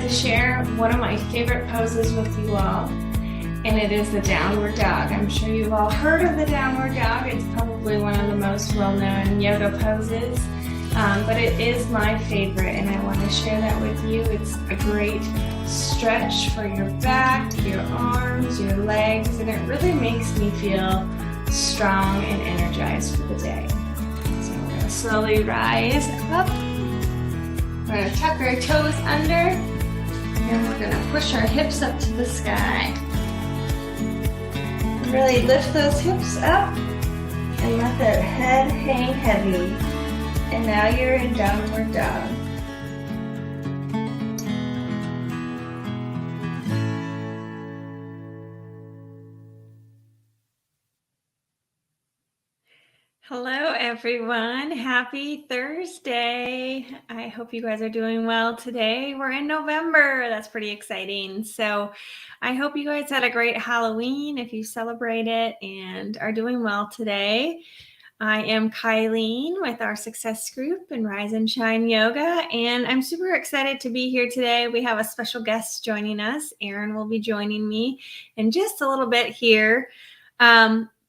to share one of my favorite poses with you all, and it is the downward dog. I'm sure you've all heard of the downward dog. It's probably one of the most well-known yoga poses, but it is my favorite, and I want to share that with you. It's a great stretch for your back, your arms, your legs, and it really makes me feel strong and energized for the day. So we're going to slowly rise up. We're going to tuck our toes under, and we're going to push our hips up to the sky. Really lift those hips up and let that head hang heavy. And now you're in downward dog. Hello everyone, happy Thursday. I hope you guys are doing well today. We're in November, that's pretty exciting. So I hope you guys had a great Halloween if you celebrate it and are doing well today. I am Kylene with our Success Group in Rise and Shine Yoga, and I'm super excited to be here today. We have a special guest joining us. Erin will be joining me in just a little bit here.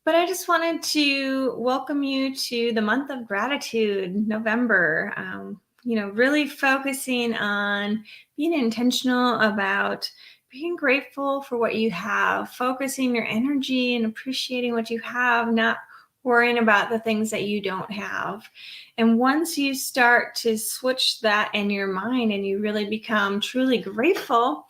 But I just wanted to welcome you to the month of gratitude, November. Really focusing on being intentional about being grateful for what you have, focusing your energy and appreciating what you have, not worrying about the things that you don't have. And once you start to switch that in your mind and you really become truly grateful,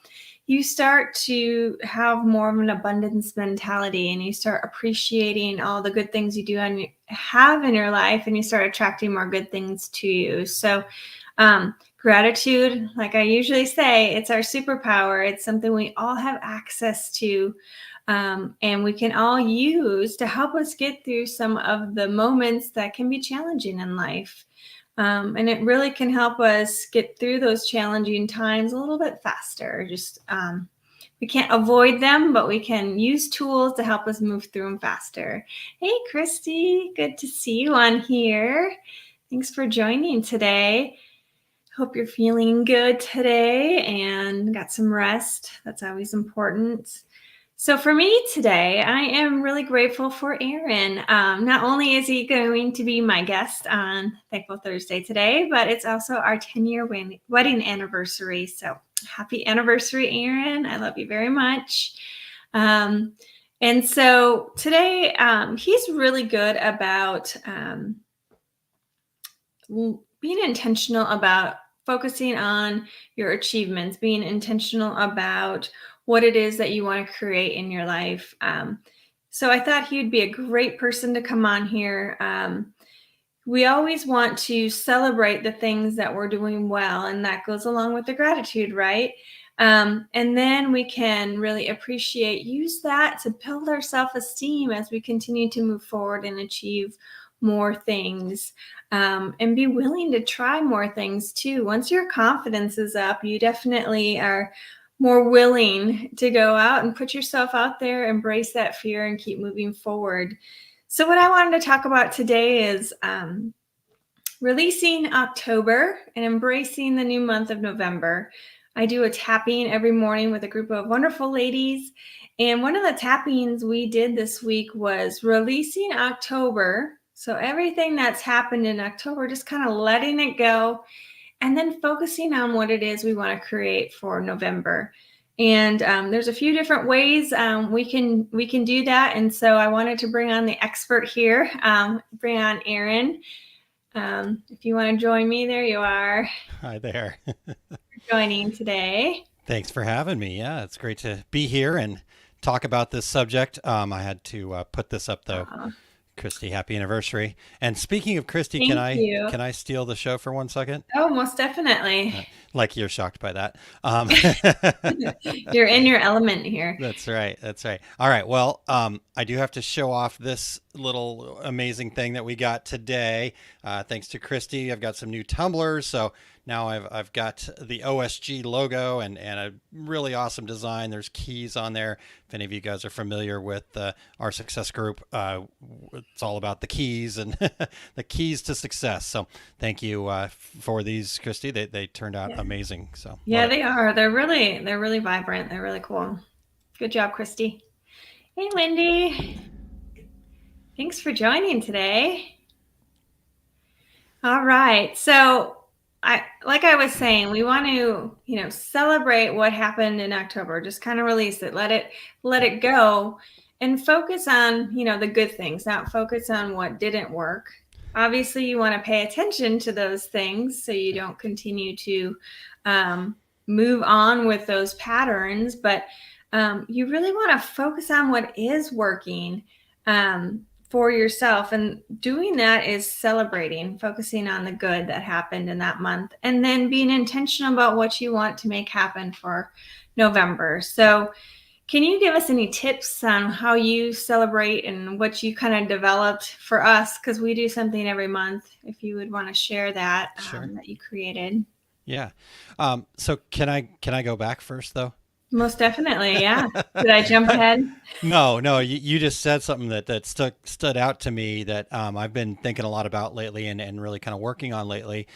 you start to have more of an abundance mentality, and you start appreciating all the good things you do and have in your life, and you start attracting more good things to you. So gratitude, like I usually say, it's our superpower. It's something we all have access to, and we can all use to help us get through some of the moments that can be challenging in life. And it really can help us get through those challenging times a little bit faster. We can't avoid them, but we can use tools to help us move through them faster. Hey, Christy, good to see you on here. Thanks for joining today. Hope you're feeling good today and got some rest. That's always important. So for me today, I am really grateful for Erin. Not only is he going to be my guest on Thankful Thursday today, but it's also our 10-year wedding anniversary. So happy anniversary, Erin. I love you very much. And so today, he's really good about being intentional about focusing on your achievements, being intentional about what it is that you want to create in your life. So I thought he would be a great person to come on here. We always want to celebrate the things that we're doing well, and that goes along with the gratitude, right? And then we can really use that to build our self-esteem as we continue to move forward and achieve more things, and be willing to try more things too. Once your confidence is up, you definitely are more willing to go out and put yourself out there, embrace that fear, and keep moving forward. So what I wanted to talk about today is releasing October and embracing the new month of November. I do a tapping every morning with a group of wonderful ladies. And one of the tappings we did this week was releasing October. So everything that's happened in October, just kind of letting it go, and then focusing on what it is we want to create for November. And there's a few different ways we can do that. And so I wanted to bring on the expert here, bring on Erin. If you want to join me, there you are. Hi there. Joining today. Thanks for having me. Yeah, it's great to be here and talk about this subject. I had to put this up though. Christy, happy anniversary. And speaking of Christy, Thank you. can I steal the show for 1 second? Oh, most definitely. Like you're shocked by that. You're in your element here. That's right. That's right. All right. Well, I do have to show off this little amazing thing that we got today. Thanks to Christy, I've got some new tumblers. So now I've got the OSG logo and a really awesome design. There's keys on there. If any of you guys are familiar with our success group, it's all about the keys and the keys to success. So thank you for these, Christy. They turned out Yeah. amazing. So Yeah, love it. they are. They're really vibrant. They're really cool. Good job, Christy. Hey, Wendy. Thanks for joining today. All right. So, like I was saying, we want to, celebrate what happened in October. Just kind of release it. Let it go and focus on, the good things, not focus on what didn't work. Obviously, you want to pay attention to those things so you don't continue to move on with those patterns, but you really want to focus on what is working. For yourself, and doing that is celebrating, focusing on the good that happened in that month, and then being intentional about what you want to make happen for November. So can you give us any tips on how you celebrate and what you kind of developed for us, because we do something every month, if you would want to share that Sure. that you created? Yeah. So can I go back first though? Most definitely. Yeah. Did I jump ahead? No, no, you just said something that stood out to me that I've been thinking a lot about lately and really kind of working on lately,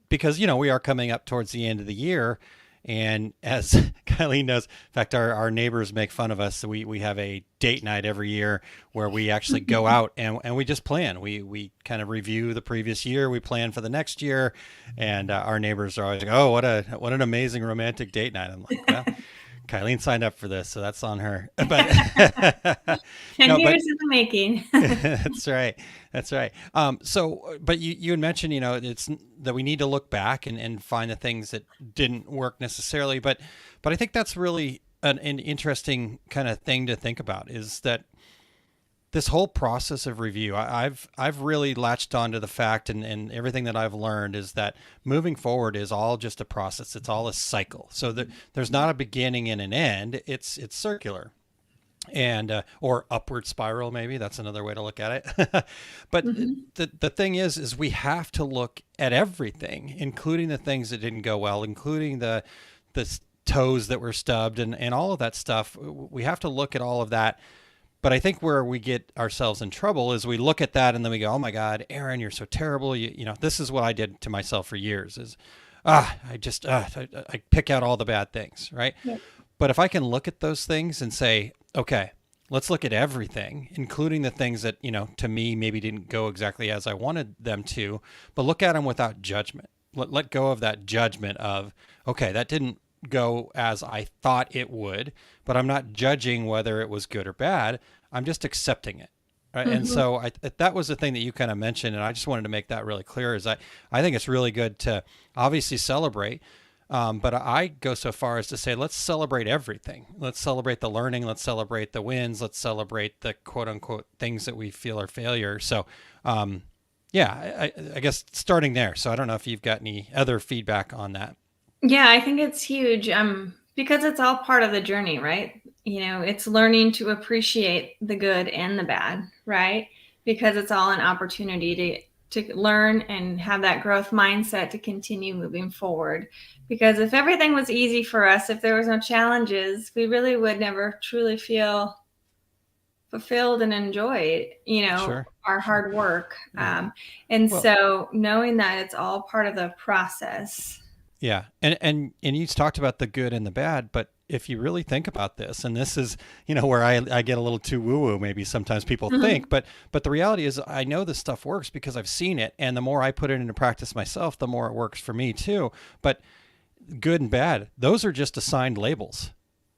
because we are coming up towards the end of the year, and as Kylie knows, in fact, our neighbors make fun of us. So we have a date night every year where we actually go out and we just plan. We kind of review the previous year, we plan for the next year, and our neighbors are always like, "Oh, what an amazing romantic date night!" I'm like, "Well, Kylene signed up for this, so that's on her." But 10 no, years but in the making. that's right. That's right. But you had mentioned, it's that we need to look back and find the things that didn't work necessarily. But I think that's really an interesting kind of thing to think about, is that this whole process of review, I've really latched onto the fact, and everything that I've learned is that moving forward is all just a process. It's all a cycle. So there's not a beginning and an end. It's circular, and or upward spiral, maybe that's another way to look at it. But the thing is we have to look at everything, including the things that didn't go well, including the toes that were stubbed, and all of that stuff. We have to look at all of that. But I think where we get ourselves in trouble is we look at that and then we go, "Oh my God, Aaron, you're so terrible. This is what I did to myself for years, is I pick out all the bad things, right?" Yep. But if I can look at those things and say, "Okay, let's look at everything, including the things that, to me maybe didn't go exactly as I wanted them to, but look at them without judgment. Let go of that judgment of, okay, that didn't go as I thought it would, but I'm not judging whether it was good or bad. I'm just accepting it." Right. And so that was the thing that you kind of mentioned. And I just wanted to make that really clear, is I think it's really good to obviously celebrate. But I go so far as to say, let's celebrate everything. Let's celebrate the learning. Let's celebrate the wins. Let's celebrate the quote unquote things that we feel are failures. So, yeah, I guess starting there. So I don't know if you've got any other feedback on that. Yeah, I think it's huge, because it's all part of the journey, right? It's learning to appreciate the good and the bad, right? Because it's all an opportunity to learn and have that growth mindset to continue moving forward. Because if everything was easy for us, if there was no challenges, we really would never truly feel fulfilled and enjoy, Sure. our Sure. hard work. Yeah. And Well, so knowing that it's all part of the process. yeah. And you talked about the good and the bad, but if you really think about this, and this is, where I get a little too woo-woo, maybe sometimes people think, but the reality is I know this stuff works because I've seen it. And the more I put it into practice myself, the more it works for me too. But good and bad, those are just assigned labels.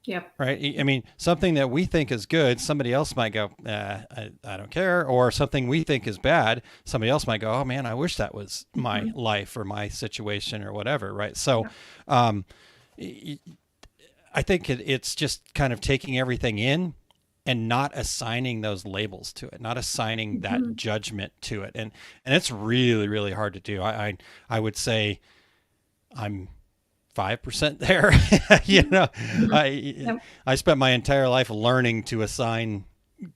Yep. Right. I mean, something that we think is good, somebody else might go, I don't care. Or something we think is bad, somebody else might go, "Oh man, I wish that was my life or my situation or whatever." Right. So, I think it's just kind of taking everything in and not assigning those labels to it, not assigning that judgment to it. And it's really, really hard to do. I would say I'm 5% there. Yep. I spent my entire life learning to assign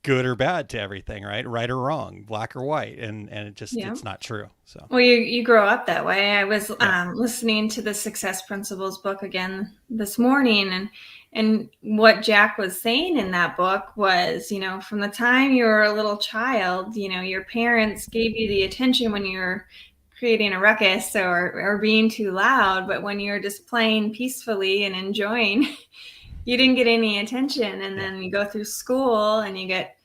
good or bad to everything, right or wrong, black or white, and Yeah. it's not true. So Well, you grow up that way. I was yeah, listening to the Success Principles book again this morning, and what Jack was saying in that book was, from the time you were a little child, your parents gave you the attention when you were creating a ruckus or being too loud, but when you're just playing peacefully and enjoying, you didn't get any attention. And yeah, then you go through school and you get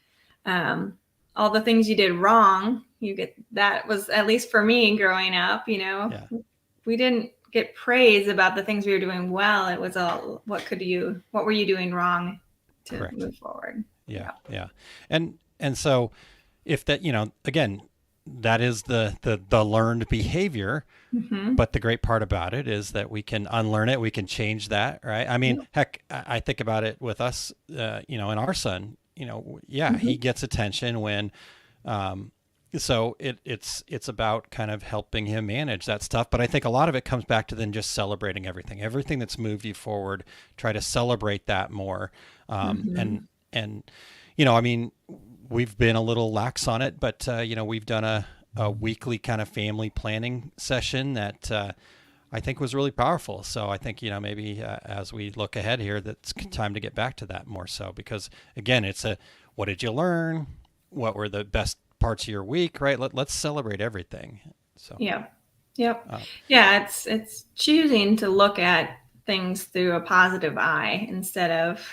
um, all the things you did wrong. You get that was at least for me growing up. yeah, We didn't get praise about the things we were doing well. It was all what were you doing wrong to correct. move forward. Yeah, Yeah. yeah, and so if that, again, that is the learned behavior. Mm-hmm. But the great part about it is that we can unlearn it. We can change that, right? I mean, Yep. heck, I think about it with us, and our son. Yeah, Mm-hmm. he gets attention when. So it's about kind of helping him manage that stuff. But I think a lot of it comes back to then just celebrating everything that's moved you forward. Try to celebrate that more, Mm-hmm. and I mean, we've been a little lax on it, but we've done a weekly kind of family planning session that I think was really powerful. So I think maybe as we look ahead here, that's time to get back to that more so, because again, it's what did you learn? What were the best parts of your week? Right? Let's celebrate everything. So Yep. Yep. uh, Yeah. It's choosing to look at things through a positive eye instead of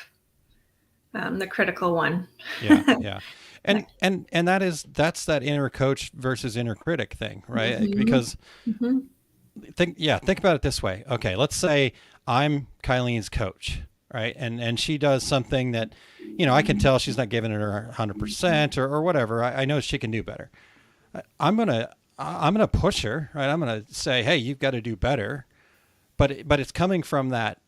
the critical one. yeah, yeah. And Like, that's that inner coach versus inner critic thing, right? mm-hmm. Because Mm-hmm. think about it this way. Okay, let's say I'm Kylene's coach, right? And she does something that, I can tell she's not giving it her 100% or whatever. I know she can do better. I'm gonna push her, right? I'm gonna say, hey, you've got to do better. But it's coming from that,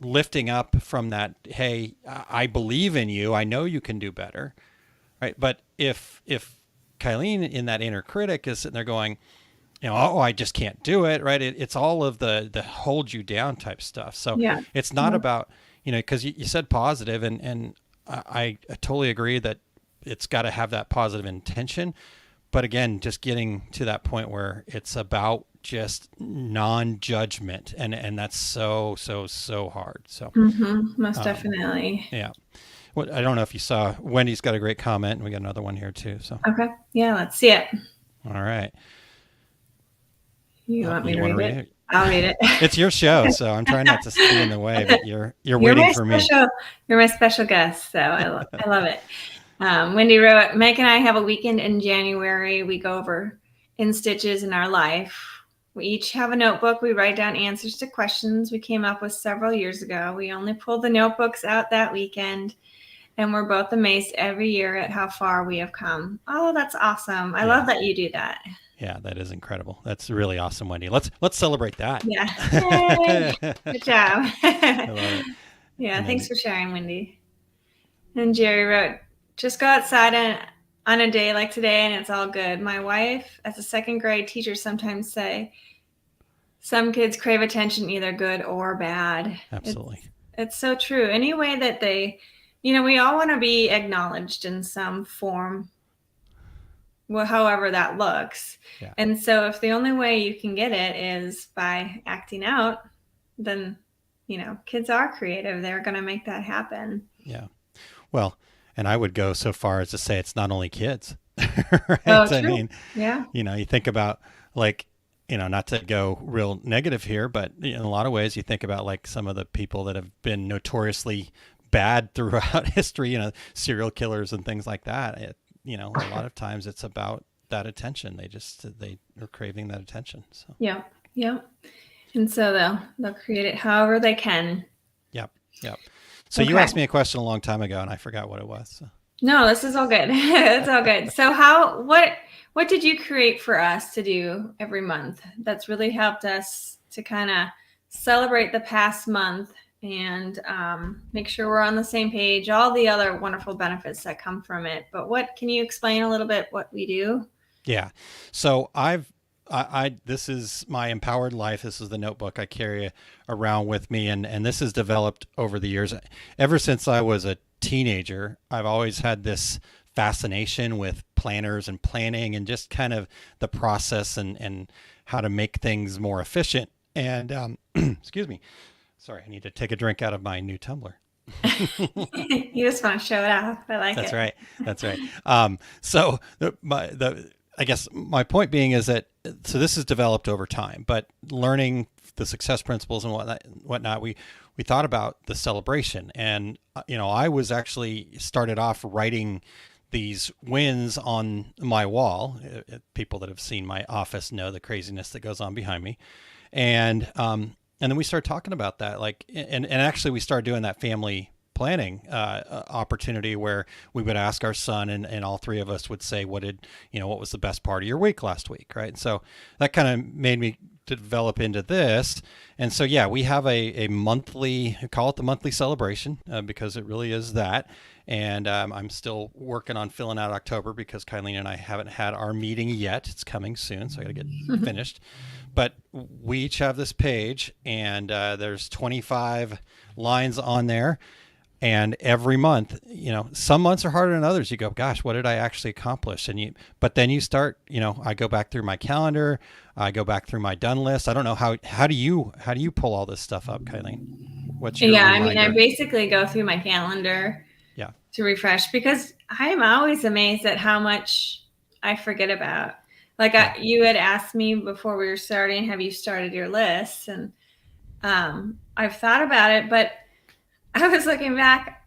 lifting up from that. Hey, I believe in you. I know you can do better, right? But if Kylene in that inner critic is sitting there going, oh, I just can't do it, right? It's all of the hold you down type stuff. So Yeah. it's not about, because you said positive, and I totally agree that it's got to have that positive intention. But again, just getting to that point where it's about just non-judgment, and that's so hard. So Mm-hmm. Most um, definitely. yeah. Well, I don't know if you saw Wendy's got a great comment, and we got another one here too. So Okay. Yeah. Let's see it. all right. You want me You to want to read read it? it? I'll read it. It's your show, so I'm trying not to be in the way, but you're You're waiting my for me. special. You're my special guest, so I love it. Wendy wrote, Meg and I have a weekend in January. We go over in stitches in our life. We each have a notebook. We write down answers to questions we came up with several years ago. We only pulled the notebooks out that weekend, and we're both amazed every year at how far we have come. Oh, that's awesome. I love Yeah. that you do that. Yeah, that is incredible. That's really awesome, Wendy. Let's celebrate that. Yeah. Yay. Good job. I love it. Yeah, And thanks then for sharing, Wendy. And Jerry wrote, just go outside on a day like today and it's all good. My wife, as a second grade teacher, sometimes say some kids crave attention, either good or bad. absolutely. It's so true. Any way that we all want to be acknowledged in some form, well, however that looks. Yeah. And so if the only way you can get it is by acting out, then, kids are creative. They're going to make that happen. Yeah. Well, and I would go so far as to say it's not only kids, Oh, right? I true. mean, Yeah. you think about like, not to go real negative here, but in a lot of ways, you think about like some of the people that have been notoriously bad throughout history, serial killers and things like that. A lot of times it's about that attention. They are craving that attention. So Yeah. Yeah. And so they'll create it however they can. yep, yep. So you Okay. asked me a question a long time ago, and I forgot what it was. So. No, this is all good. It's all good. So what did you create for us to do every month that's really helped us to kind of celebrate the past month and make sure we're on the same page, all the other wonderful benefits that come from it. But can you explain a little bit what we do? Yeah. So this is my empowered life. This is the notebook I carry around with me. And this has developed over the years. Ever since I was a teenager, I've always had this fascination with planners and planning and just kind of the process and how to make things more efficient. And excuse me, sorry, I need to take a drink out of my new tumbler. You just want to show it off. I like That's it. right. That's right. So I guess my point being is that so this is developed over time, but learning the success principles and whatnot, we thought about the celebration, and I was actually started off writing these wins on my wall. People that have seen my office know the craziness that goes on behind me, and then we started talking about that, like, and actually we started doing that family planning opportunity where we would ask our son, and all three of us would say, what was the best part of your week last week, right? And so that kind of made me develop into this. And so, yeah, we have a monthly, call it the monthly celebration, because it really is that. And I'm still working on filling out October because Kylene and I haven't had our meeting yet. It's coming soon, so I got to get finished. But we each have this page, and there's 25 lines on there. And every month, some months are harder than others. You go, gosh, what did I actually accomplish? But then you start, I go back through my calendar, I go back through my done list. I don't know how do you pull all this stuff up, Kylene? What's your Yeah, reminder? I basically go through my calendar Yeah. to refresh, because I'm always amazed at how much I forget about. Like you had asked me before we were starting, have you started your list? And I've thought about it, but I was looking back.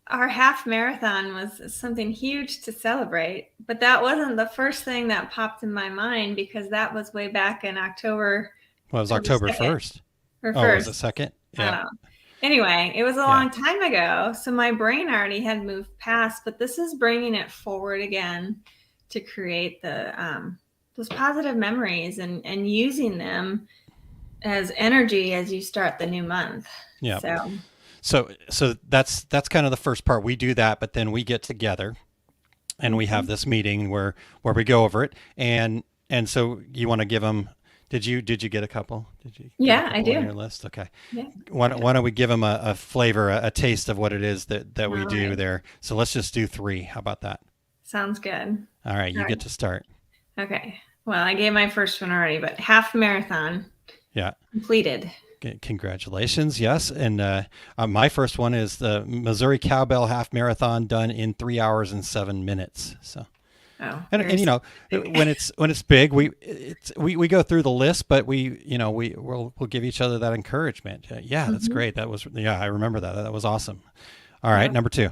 Our half marathon was something huge to celebrate, but that wasn't the first thing that popped in my mind, because that was way back in October. Well, it was October 1st. Or Oh, was first. it second? I Yeah. don't know. Anyway, it was a long time ago, so my brain already had moved past, but this is bringing it forward again to create those positive memories and using them as energy as you start the new month. Yeah. So that's kind of the first part. We do that, but then we get together and we have this meeting where we go over it. And so you want to give them, did you get a couple? Did you? Yeah, I do. On your list? Okay. Yeah. Why don't we give them a flavor, a taste of what it is that we do right. there. So let's just do 3. How about that? Sounds good. All right. You get to start. Okay. Well, I gave my first one already, but half marathon. Yeah. Completed. Congratulations. Yes. And my first one is the Missouri Cowbell Half Marathon, done in 3 hours and 7 minutes. So, and when it's big, we go through the list, but we'll give each other that encouragement. That's great. That was, I remember that. That was awesome. All right. Number 2.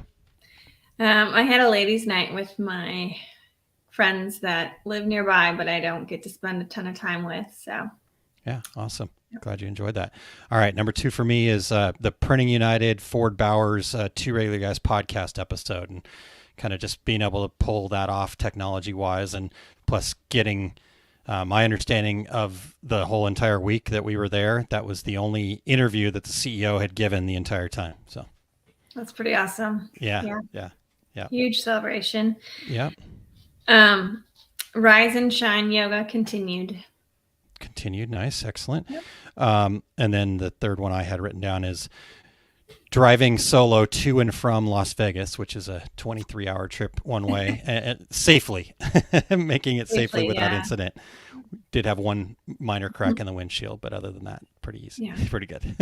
I had a ladies' night with my friends that live nearby, but I don't get to spend a ton of time with. So. Yeah. Awesome. Glad you enjoyed that. All right. Number 2 for me is the Printing United Ford Bowers 2 Regular Guys podcast episode, and kind of just being able to pull that off technology wise, and plus getting my understanding of the whole entire week that we were there. That was the only interview that the CEO had given the entire time. So that's pretty awesome. Yeah. Huge celebration. Yeah. Rise and Shine Yoga continued. Nice. Excellent. Yep. And then the third one I had written down is driving solo to and from Las Vegas, which is a 23-hour trip one way, and safely, making it safely without incident. Did have one minor crack in the windshield, but other than that, pretty easy. Yeah. Pretty good.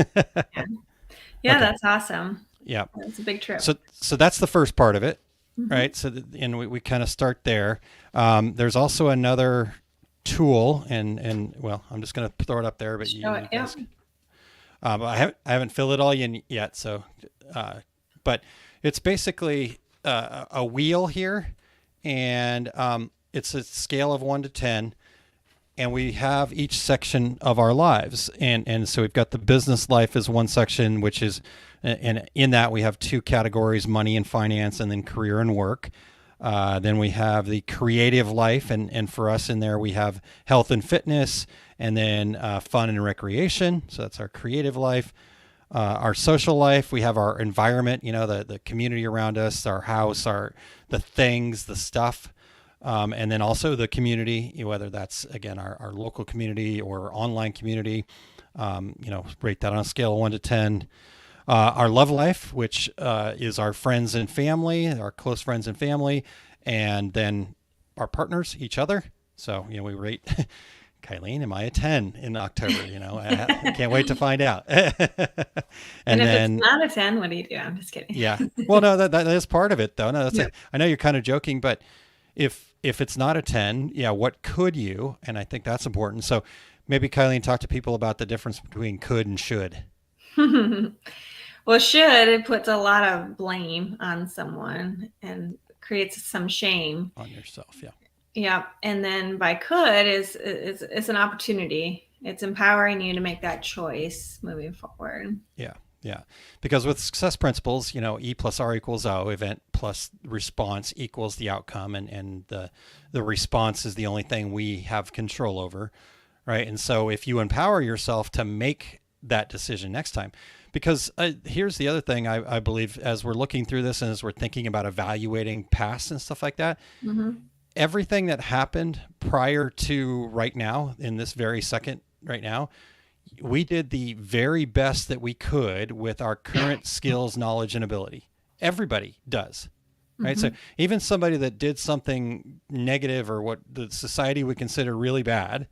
Yeah, that's awesome. Yeah. It's a big trip. So that's the first part of it, right? So, and we kind of start there. There's also another tool, and well, I'm just going to throw it up there, but you guys, I haven't filled it all in yet. So, but it's basically a wheel here, and it's a scale of 1 to 10. And we have each section of our lives. And so we've got the business life as one section, which is, and in that we have 2 categories, money and finance, and then career and work. Then we have the creative life. And for us in there, we have health and fitness, and then fun and recreation. So that's our creative life. Our social life, we have our environment, the community around us, our house, the things, the stuff. And then also the community, whether that's, again, our local community or online community, rate that on a scale of 1 to 10. our love life, which is our friends and family, our close friends and family, and then our partners, each other. So, we rate Kylene, am I a 10 in October? I can't wait to find out. And And if it's then, not a 10, what do you do? I'm just kidding. yeah. Well, no, that is part of it, though. No, Yeah. I know you're kind of joking, but if it's not a 10, yeah, what could you? And I think that's important. So maybe Kylene, talk to people about the difference between could and should Well, should, it puts a lot of blame on someone and creates some shame. on yourself. Yeah. Yeah. And then by could is an opportunity. It's empowering you to make that choice moving forward. Yeah. Yeah. Because with success principles, E plus R equals O, event plus response equals the outcome. And the response is the only thing we have control over. Right. And so if you empower yourself to make that decision next time, because here's the other thing I believe as we're looking through this and as we're thinking about evaluating past and stuff like that, everything that happened prior to right now, in this very second right now, we did the very best that we could with our current skills, knowledge, and ability. Everybody does. Right. So even somebody that did something negative or what the society would consider really bad,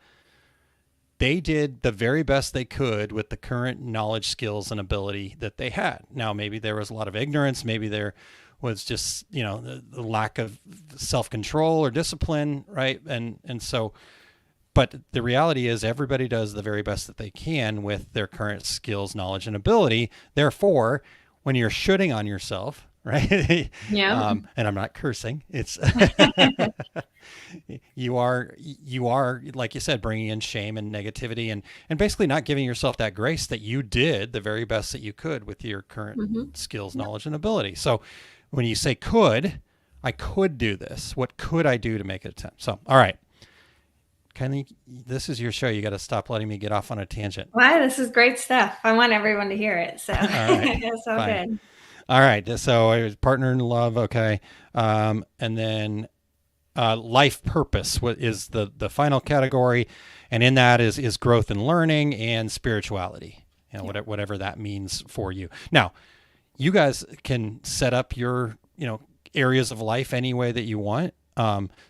they did the very best they could with the current knowledge, skills, and ability that they had. Now, maybe there was a lot of ignorance. Maybe there was just, the lack of self-control or discipline, right? And so, but the reality is everybody does the very best that they can with their current skills, knowledge, and ability. Therefore, when you're shooting on yourself, right? Yeah. And I'm not cursing. It's you are like you said, bringing in shame and negativity and basically not giving yourself that grace that you did the very best that you could with your current skills, knowledge, and ability. So when you say I could do this. What could I do to make it a 10? So, all right. Kylie, this is your show. You got to stop letting me get off on a tangent. Wow, this is great stuff. I want everyone to hear it. So All right. it's so Fine. good. All right. So I was partner in love. Okay. And then life purpose is the final category. And in that is growth and learning and spirituality, whatever that means for you. Now, you guys can set up your, areas of life any way that you want.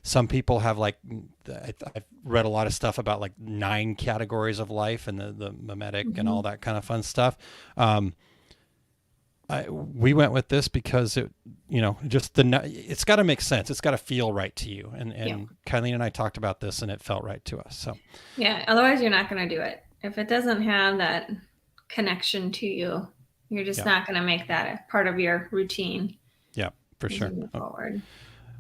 Some people have I've read a lot of stuff about 9 categories of life and the mimetic and all that kind of fun stuff. We went with this because it's got to make sense. It's got to feel right to you. And Kylene and I talked about this and it felt right to us. So yeah, otherwise you're not going to do it. If it doesn't have that connection to you, you're just not going to make that a part of your routine. Yeah, for sure. Move forward.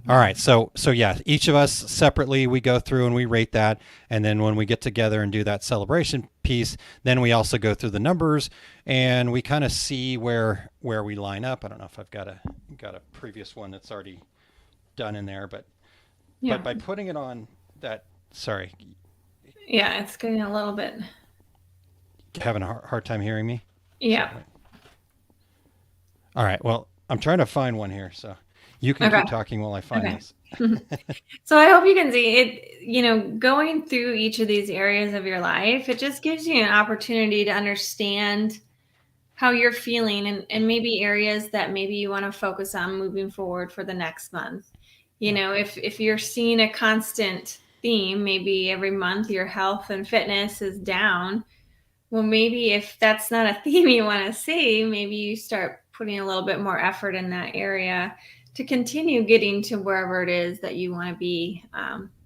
All right. So yeah, each of us separately, we go through and we rate that. And then when we get together and do that celebration piece, then we also go through the numbers and we kind of see where we line up. I don't know if I've got a previous one that's already done in there, but by putting it on that, sorry. Yeah, it's getting a little bit. Having a hard time hearing me? Yeah. So, all right. Well, I'm trying to find one here. So you can keep talking while I find this. So I hope you can see it, going through each of these areas of your life, it just gives you an opportunity to understand how you're feeling and maybe areas that maybe you want to focus on moving forward for the next month. If you're seeing a constant theme, maybe every month your health and fitness is down. Well, maybe if that's not a theme you want to see, maybe you start putting a little bit more effort in that area to continue getting to wherever it is that you want to be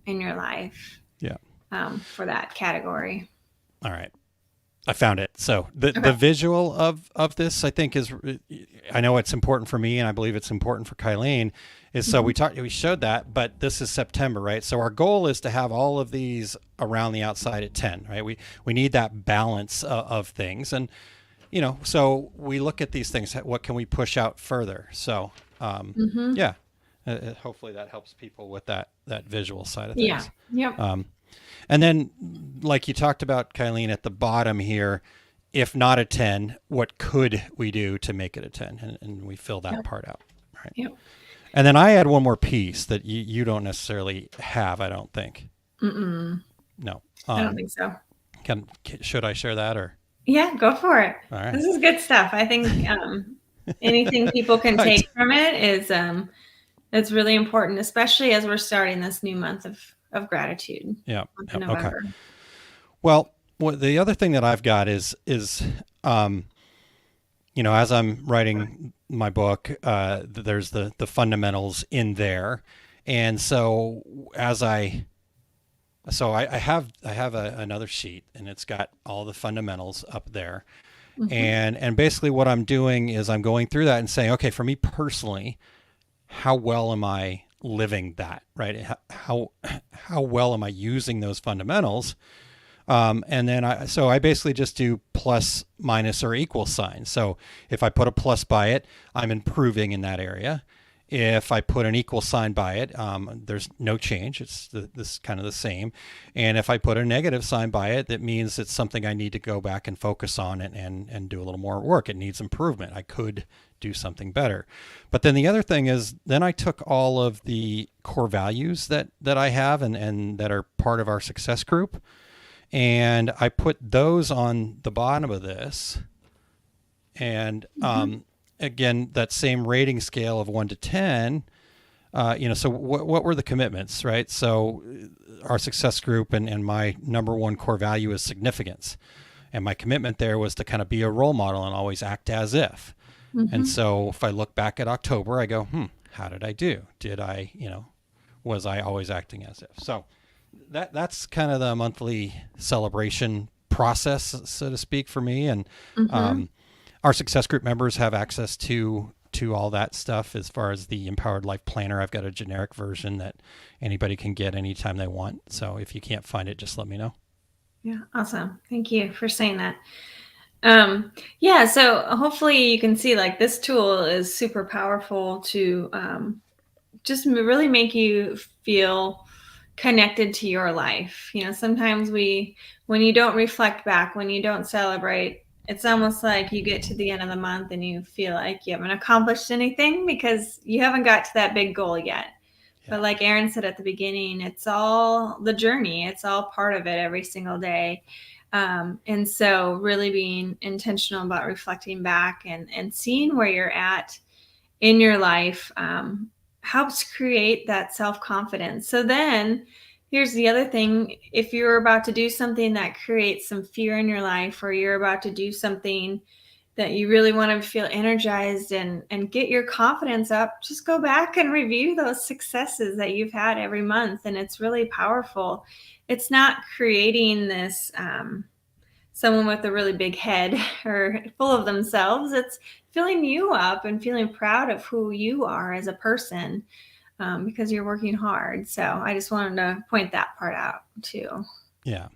in your life. Yeah. For that category. All right. I found it. So the visual of this, I think I know it's important for me and I believe it's important for Kylene is so we showed that, but this is September, right? So our goal is to have all of these around the outside at 10, right? We need that balance of things. And, so we look at these things, what can we push out further? So, yeah, hopefully that helps people with that visual side of things. Yeah. Yep. And then, like you talked about, Kylene, at the bottom here, if not a 10, what could we do to make it a 10? And we fill that part out. Right. Yep. And then I add one more piece that you don't necessarily have, I don't think. Mm-mm. No. I don't think so. Should I share that or? Yeah, go for it. All right. This is good stuff. I think anything people can Right. take from it is it's really important, especially as we're starting this new month of gratitude, Yeah. month of Yeah. Okay. November. Well, the other thing that I've got is um, as I'm writing my book, there's the fundamentals in there, and so as I have another sheet, and it's got all the fundamentals up there, Mm-hmm. and basically what I'm doing is I'm going through that and saying, okay, for me personally, how well am I living that, right? How well am I using those fundamentals? And then I basically just do plus, minus, or equal signs. So if I put a plus by it, I'm improving in that area. If I put an equal sign by it, there's no change. It's this kind of the same. And if I put a negative sign by it, that means it's something I need to go back and focus on and do a little more work. It needs improvement. I could do something better. But then the other thing is, then I took all of the core values that I have and that are part of our success group, and I put those on the bottom of this. And Mm-hmm. again, that same rating scale of 1 to 10. So what were the commitments, right? So our success group and my number one core value is significance. And my commitment there was to kind of be a role model and always act as if. And Mm-hmm. so if I look back at October, I go, how did I do? Was I always acting as if? So that's kind of the monthly celebration process, so to speak, for me. And Mm-hmm. um, our success group members have access to all that stuff. As far as the Empowered Life Planner, I've got a generic version that anybody can get anytime they want. So if you can't find it, just let me know. Yeah, awesome. Thank you for saying that. Yeah, so hopefully you can see like this tool is super powerful to just really make you feel connected to your life. Sometimes when you don't reflect back, when you don't celebrate, it's almost like you get to the end of the month and you feel like you haven't accomplished anything because you haven't got to that big goal yet. Yeah. But like Aaron said at the beginning, it's all the journey. It's all part of it every single day. And so really being intentional about reflecting back and seeing where you're at in your life helps create that self-confidence. So then here's the other thing. If you're about to do something that creates some fear in your life, or you're about to do something that you really want to feel energized and get your confidence up, just go back and review those successes that you've had every month. And it's really powerful. It's not creating this someone with a really big head or full of themselves. It's filling you up and feeling proud of who you are as a person, because you're working hard. So I just wanted to point that part out too. Yeah.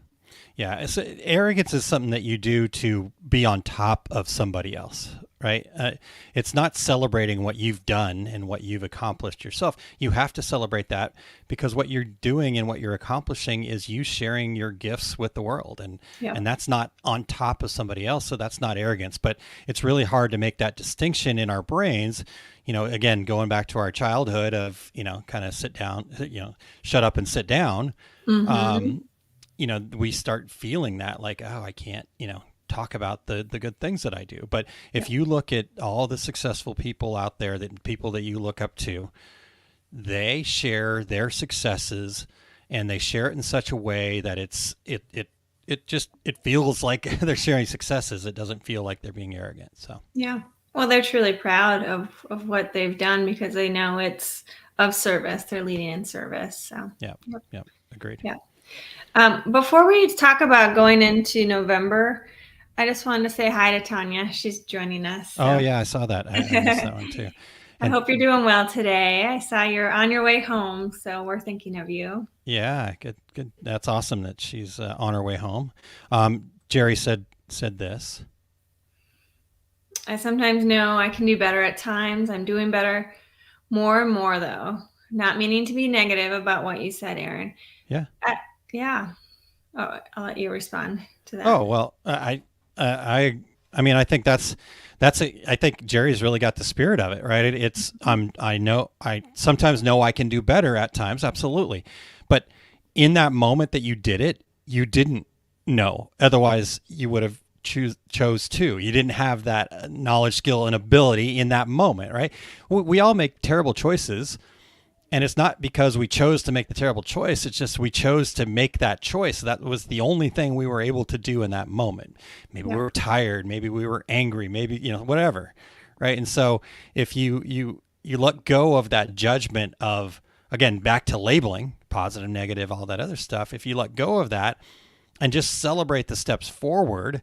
Yeah, so arrogance is something that you do to be on top of somebody else, right? It's not celebrating what you've done and what you've accomplished yourself. You have to celebrate that because what you're doing and what you're accomplishing is you sharing your gifts with the world, and Yep. that's not on top of somebody else. So that's not arrogance, but it's really hard to make that distinction in our brains. Again, going back to our childhood of kind of sit down, shut up and sit down. Mm-hmm. Um, we start feeling that like, oh, I can't, talk about the good things that I do. But if Yep. you look at all the successful people out there, that people that you look up to, they share their successes and they share it in such a way that it feels like they're sharing successes. It doesn't feel like they're being arrogant. So Yeah. Well, they're truly proud of what they've done because they know it's of service. They're leading in service. So, yeah, yep. yeah, agreed. Yeah. Before we talk about going into November, I just wanted to say hi to Tanya. She's joining us. Oh So yeah, I saw that. I missed that one too. I And hope you're doing well today. I saw you're on your way home, so we're thinking of you. yeah, good, good. That's awesome that she's on her way home. Jerry said this. I sometimes know I can do better at times. I'm doing better more and more, though. Not meaning to be negative about what you said, Aaron. Yeah. Uh, yeah. Oh, I'll let you respond to that. Oh well, I mean, I think I think Jerry's really got the spirit of it, right? I know I sometimes know I can do better at times, absolutely, but in that moment that you did it, you didn't know. Otherwise, you would have chose to. You didn't have that knowledge, skill, and ability in that moment, right? We all make terrible choices, and it's not because we chose to make the terrible choice. It's just we chose to make that choice. That was the only thing we were able to do in that moment. Maybe we Yep. were tired. Maybe we were angry. Maybe, whatever. Right. And so if you let go of that judgment of, again, back to labeling, positive, negative, all that other stuff, if you let go of that and just celebrate the steps forward,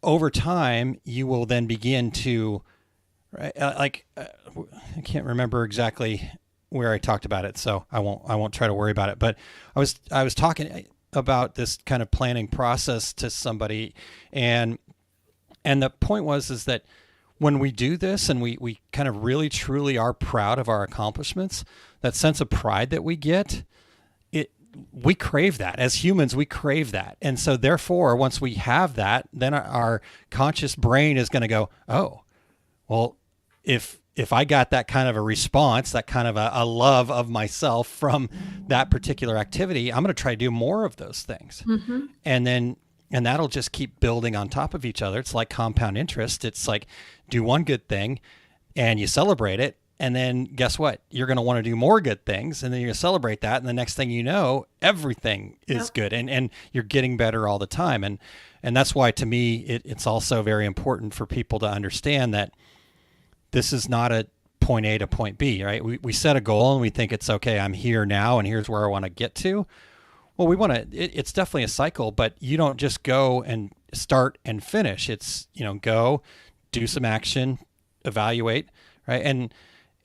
over time, you will then begin to, right? I can't remember exactly where I talked about it, so I won't try to worry about it. But I was talking about this kind of planning process to somebody, and the point was is that when we do this and we kind of really truly are proud of our accomplishments, that sense of pride that we get, we crave that as humans. We crave that, and so therefore, once we have that, then our conscious brain is going to go, oh, well, if I got that kind of a response, that kind of a love of myself from that particular activity, I'm going to try to do more of those things. Mm-hmm. And that'll just keep building on top of each other. It's like compound interest. It's like do one good thing and you celebrate it. And then guess what? You're going to want to do more good things. And then you're going to celebrate that. And the next thing you know, everything is Yep. good. And you're getting better all the time. And that's why, to me, it's also very important for people to understand that this is not a point A to point B, right? We set a goal and we think it's okay. I'm here now and here's where I want to get to. Well, we want to, it's definitely a cycle, but you don't just go and start and finish. It's, go do some action, evaluate, right?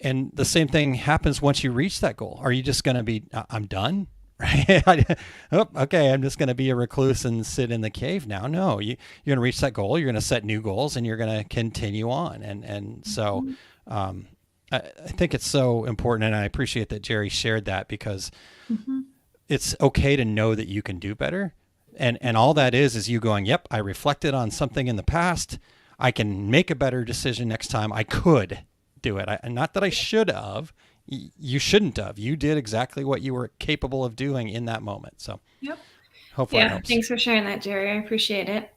And the same thing happens once you reach that goal. Are you just going to be, I'm done? Right? Oh, okay, I'm just going to be a recluse and sit in the cave now. No, you're going to reach that goal. You're going to set new goals and you're going to continue on. And so I think it's so important. And I appreciate that Jerry shared that, because Mm-hmm. it's okay to know that you can do better. And all that is you going, yep, I reflected on something in the past. I can make a better decision next time. I could do it. Not that I should have. You shouldn't have. You did exactly what you were capable of doing in that moment. So Yep. hopefully it Yeah. helps. Thanks for sharing that, Jerry. I appreciate it.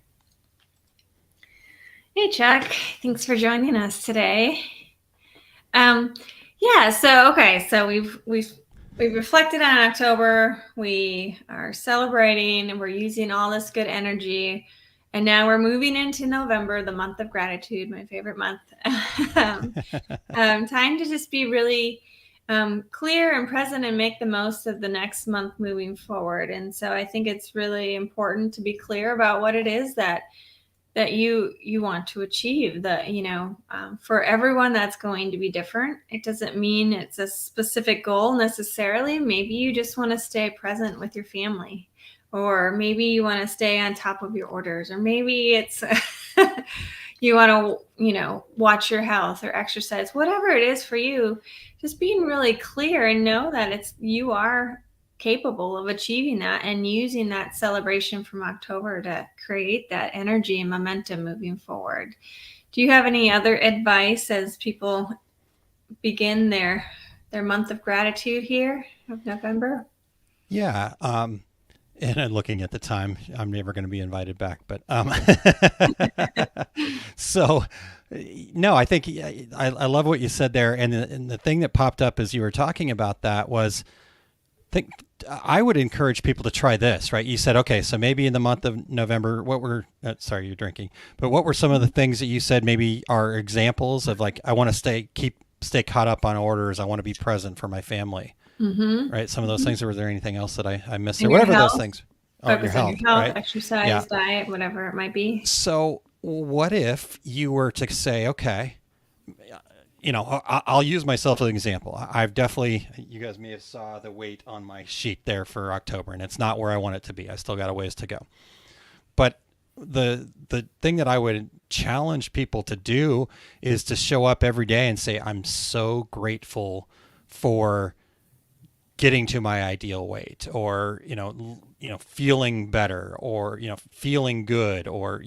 Hey, Chuck. Thanks for joining us today. Yeah. So we've reflected on October. We are celebrating, and we're using all this good energy. And now we're moving into November, the month of gratitude, my favorite month. Time to just be really clear and present and make the most of the next month moving forward. And so I think it's really important to be clear about what it is that you want to achieve. For everyone, that's going to be different. It doesn't mean it's a specific goal necessarily. Maybe you just want to stay present with your family, or maybe you want to stay on top of your orders, or maybe it's you want to watch your health or exercise. Whatever it is for you, just being really clear and know that you are capable of achieving that, and using that celebration from October to create that energy and momentum moving forward. Do you have any other advice as people begin their month of gratitude here of November? Yeah. And I'm looking at the time, I'm never going to be invited back, but so no, I think I love what you said there. And the thing that popped up as you were talking about that was, think I would encourage people to try this, right? You said, okay, so maybe in the month of November, sorry, you're drinking, but what were some of the things that you said maybe are examples of, like, I want to stay caught up on orders. I want to be present for my family, Mm-hmm. right? Some of those things, or was there anything else that I missed And there? your Whatever health. those things. Oh, Focus on your health, right? exercise, Yeah. diet, whatever it might be. So what if you were to say, okay, I'll use myself as an example. I've definitely, you guys may have saw the weight on my sheet there for October, and it's not where I want it to be. I still got a ways to go. But the thing that I would challenge people to do is to show up every day and say, I'm so grateful for getting to my ideal weight, or feeling better, or feeling good, or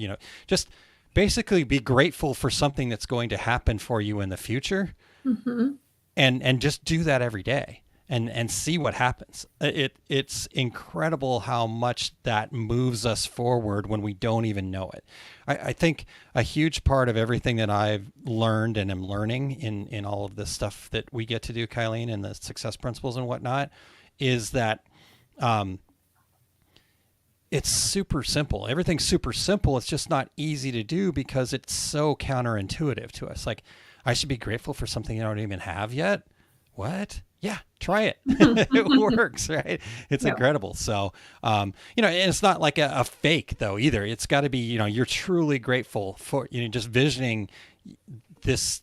just basically be grateful for something that's going to happen for you in the future, Mm-hmm. and just do that every day. and see what happens. It's incredible how much that moves us forward when we don't even know it. I think a huge part of everything that I've learned and am learning in all of this stuff that we get to do, Kylene, and the success principles and whatnot, is that um, it's super simple. Everything's super simple. It's just not easy to do because it's so counterintuitive to us. Like, I should be grateful for something I don't even have yet. What? Yeah, try it. It works, right? It's Yeah. incredible. So, and it's not like a fake though either. It's got to be, you're truly grateful for, just visioning this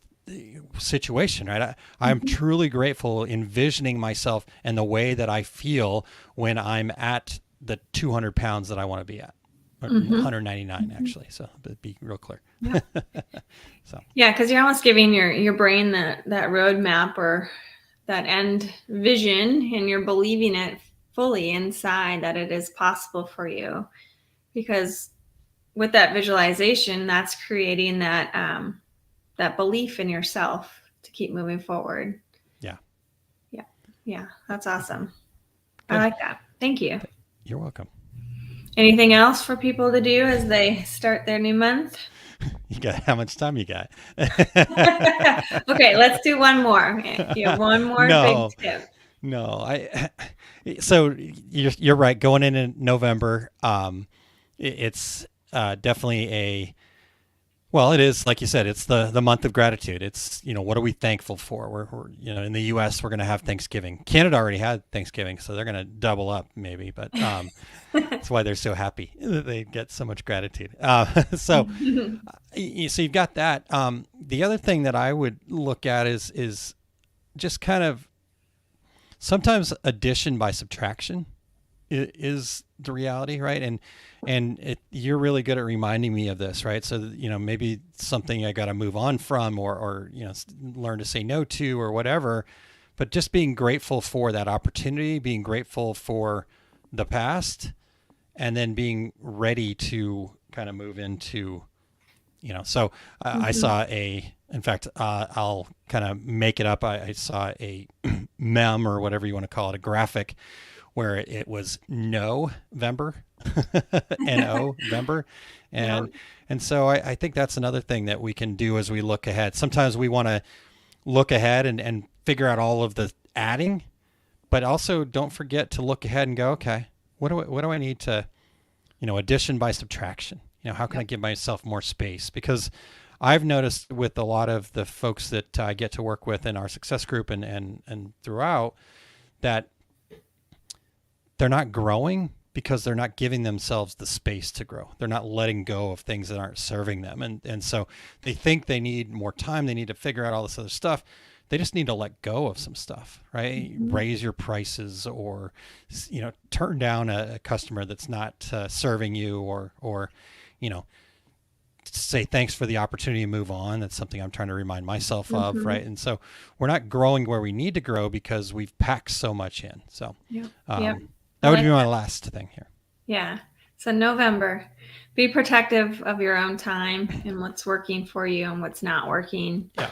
situation, right? I'm Mhm. truly grateful envisioning myself and the way that I feel when I'm at the 200 pounds that I want to be at. Or Mhm. 199 actually. So to be real clear. Yeah. So Yeah, because you're almost giving your brain that roadmap or that end vision, and you're believing it fully inside that it is possible for you. Because with that visualization, that's creating that belief in yourself to keep moving forward. yeah, Yeah, yeah, that's awesome. I good. like that. Thank you. You're welcome. Anything else for people to do as they start their new month? You got how much time you got? Okay, let's do one more. Yeah, one more big No, tip. no. So you're right. Going in November, it's definitely well, it is like you said. It's the month of gratitude. It's what are we thankful for? We're in the U.S. we're going to have Thanksgiving. Canada already had Thankskiving, so they're going to double up maybe. But that's why they're so happy that they get so much gratitude. So you've got that. The other thing that I would look at is just kind of sometimes addition by subtraction is the reality, right? And you're really good at reminding me of this, right? So maybe something I got to move on from, or learn to say no to, or whatever. But just being grateful for that opportunity, being grateful for the past, and then being ready to kind of move into so I Mhm. saw in fact, I'll kind of make it up. I saw a mem or whatever you want to call it, a graphic where it was November, November, Yeah. and so I think that's another thing that we can do as we look ahead. Sometimes we want to look ahead and figure out all of the adding, but also don't forget to look ahead and go, okay, what do I need to addition by subtraction. How can I Yep. give myself more space? Because I've noticed with a lot of the folks that I get to work with in our success group and throughout that they're not growing because they're not giving themselves the space to grow. They're not letting go of things that aren't serving them. And so they think they need more time. They need to figure out all this other stuff. They just need to let go of some stuff, right? Mhm. Raise your prices, or turn down a customer that's not serving you, or you know, say thanks for the opportunity to move on. That's something I'm trying to remind myself of, Mhm. right? And so we're not growing where we need to grow because we've packed so much in. So Yep. Yep. um, I that would like be my that. last thing here. Yeah. So November, be protective of your own time and what's working for you and what's not working. Yeah.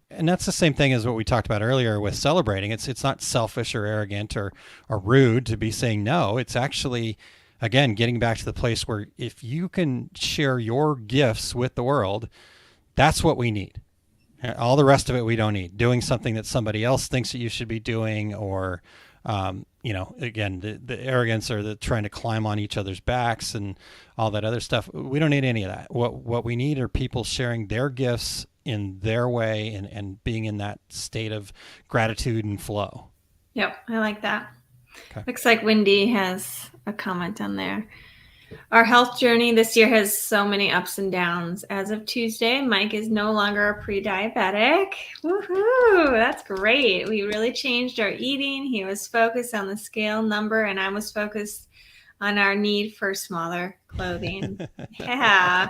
And that's the same thing as what we talked about earlier with celebrating. It's not selfish or arrogant or rude to be saying no. It's actually, again, getting back to the place where if you can share your gifts with the world, that's what we need. All the rest of it we don't need. Doing something that somebody else thinks that you should be doing, or again, the arrogance or the trying to climb on each other's backs and all that other stuff. We don't need any of that. What we need are people sharing their gifts in their way, and being in that state of gratitude and flow. Yep. I like that. Okay. Looks like Wendy has a comment on there. Our health journey this year has so many ups and downs. As of Tuesday, Mike is no longer a pre diabetic. Woohoo! That's great. We really changed our eating. He was focused on the scale number, and I was focused on our need for smaller clothing. Yeah.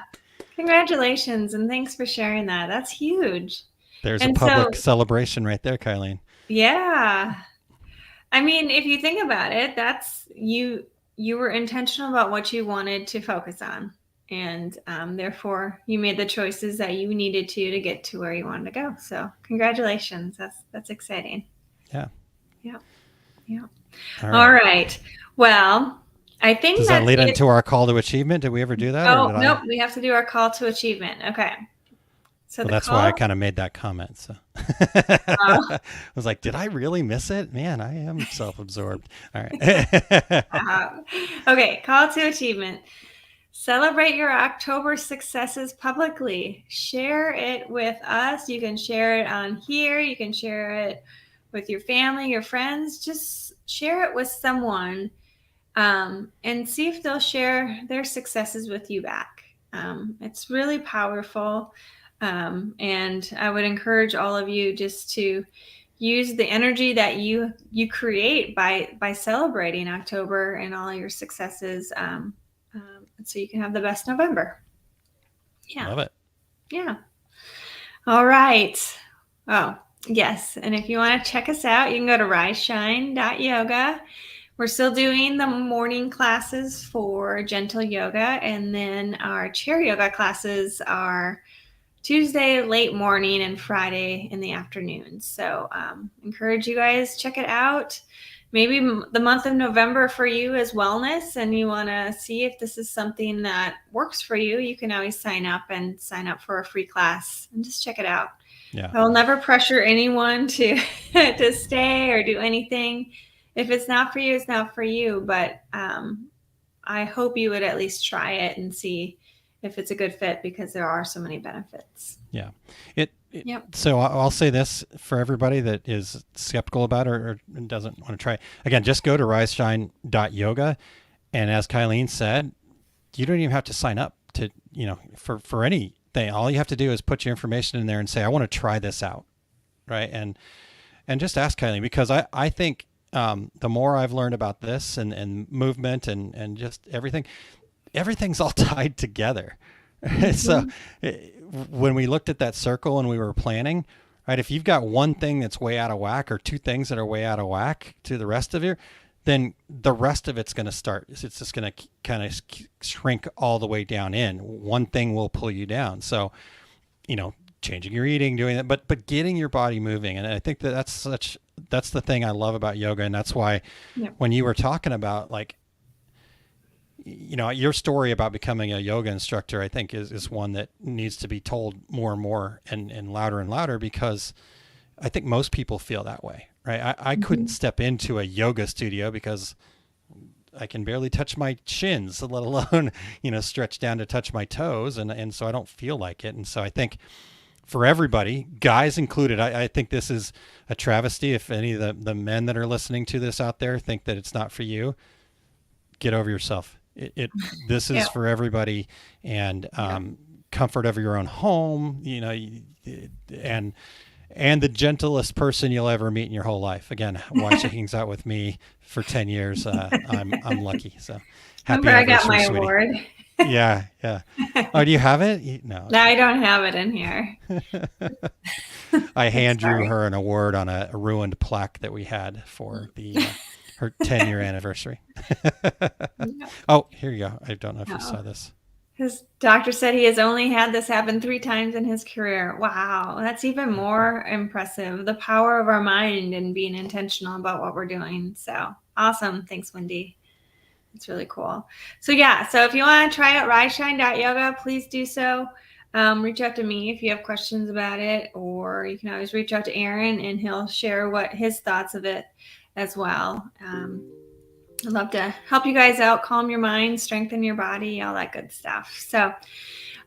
Congratulations, and thanks for sharing that. That's huge. There's a And public so, celebration right there, Kylene. yeah. I mean, if you think about it, that's you were intentional about what you wanted to focus on, and therefore you made the choices that you needed to get to where you wanted to go. So congratulations, that's exciting. Yeah. Yeah. Yeah. All All right. right. Well, I think Does that that's lead it. into our call to achievement? Did we ever do that, or Oh, did nope. I? We have to do our call to achievement. Okay. So Well, the that's why I call. kind of made that comment. So Oh, I was like, did I really miss it? Man, I am self-absorbed. All right. okay. Call to achievement. Celebrate your October successes publicly. Share it with us. You can share it on here. You can share it with your family, your friends. Just share it with someone, and see if they'll share their successes with you back. It's really powerful. And I would encourage all of you just to use the energy that you create by celebrating October and all your successes, so you can have the best November. Yeah. Love it. Yeah. All right. Oh, yes. And if you want to check us out, you can go to riseshine.yoga. We're still doing the morning classes for gentle yoga, and then our chair yoga classes are Tuesday late morning and Friday in the afternoon. So encourage you guys, check it out. Maybe the month of November for you is wellness, and you want to see if this is something that works for you. You can always sign up for a free class and just check it out. Yeah. I will never pressure anyone to to stay or do anything. If it's not for you, it's not for you. But I hope you would at least try it and see if it's a good fit, because there are so many benefits. Yeah. Yep. So I'll say this for everybody that is skeptical about it or doesn't want to try it. Again, just go to riseshine.yoga. And as Kylene said, you don't even have to sign up to, for anything. All you have to do is put your information in there and say, I want to try this out. Right. And just ask Kylene, because I think the more I've learned about this and movement and just everything's all tied together. Mm-hmm. So when we looked at that circle and we were planning, right, if you've got one thing that's way out of whack or two things that are way out of whack to the rest of you, then the rest of it's going to start. It's just going to kind of shrink all the way down in. One thing will pull you down. So, changing your eating, doing that, but getting your body moving. And I think that's the thing I love about yoga. And that's why when you were talking about like, your story about becoming a yoga instructor, I think is one that needs to be told more and more and louder, because I think most people feel that way, right? I couldn't step into a yoga studio because I can barely touch my shins, let alone, stretch down to touch my toes. And so I don't feel like it. And so I think for everybody, guys included, I think this is a travesty. If any of the men that are listening to this out there think that it's not for you, get over yourself. This is for everybody, and comfort of your own home, and the gentlest person you'll ever meet in your whole life. Again, why she hangs out with me for 10 years. I'm lucky. So happy Remember, I anniversary, got my sweetie. award. Yeah. Oh, do you have it? No. No, I don't have it in here. I hand drew her an award on a ruined plaque that we had for her 10-year anniversary. Oh, here you go. I don't know if you saw this. His doctor said he has only had this happen 3 times in his career. Wow, that's even more impressive. The power of our mind and being intentional about what we're doing. So awesome. Thanks, Wendy. It's really cool. So so if you want to try out riseshine.yoga, please do so. Reach out to me if you have questions about it, or you can always reach out to Aaron and he'll share what his thoughts of it as well. I'd love to help you guys out, calm your mind, strengthen your body, all that good stuff. So,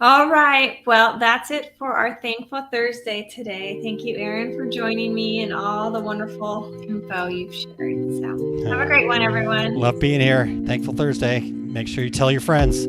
all right. Well, that's it for our Thankful Thursday today. Thank you, Aaron, for joining me and all the wonderful info you've shared. So have a great one, everyone. Love being here. Thankful Thursday. Make sure you tell your friends.